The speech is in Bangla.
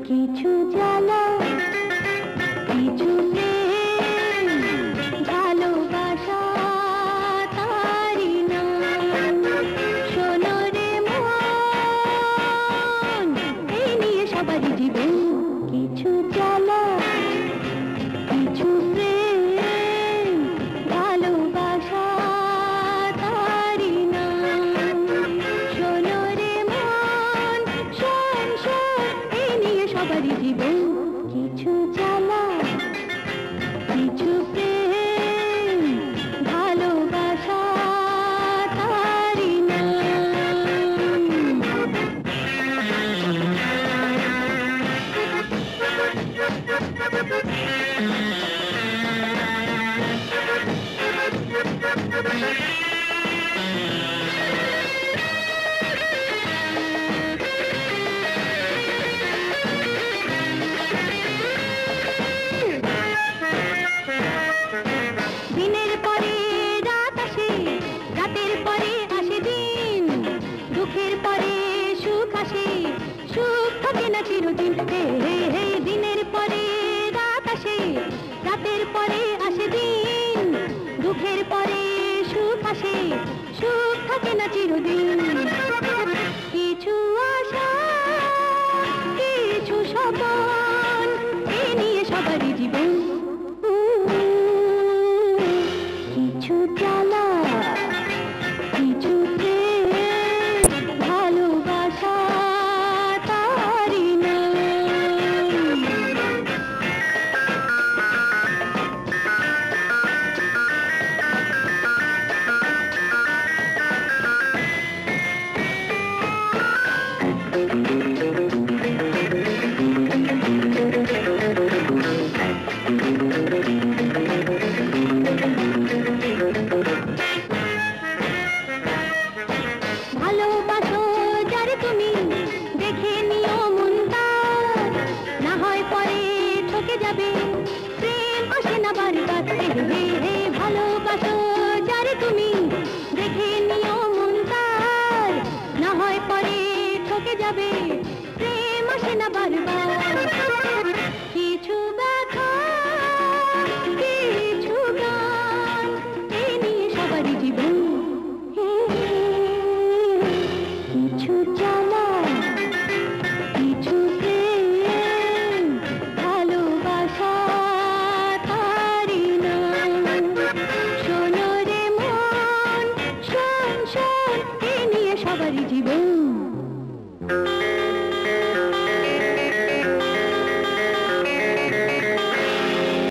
কিছু জ্বালা কিছু প্রেম ভালোবাসা তারি নাম। শোনো রে মন, এই নিয়ে সবারই জীবন। কিছু জ্বালা কিছু প্রেম ভালোবাসা তারি নাম। শোনো রে মন, শোন শোন, এই নিয়ে সবারই জীবন। কিছু জ্বালা কিছু প্রেম ভালোবাসা তারি নাম। দিনের পরে রাত আসে, রাতের পরে আসে দিন। দুঃখের পরে সুখ আসে, সুখ থাকে না চিরদিন। হে হে হে, দিনের পরে রাত আসে, রাতের পরে আসে দিন। দুঃখের পরে সুখ আসে, সুখ থাকে না চিরদিন। কিছু আশা কিছু স্বপ্ন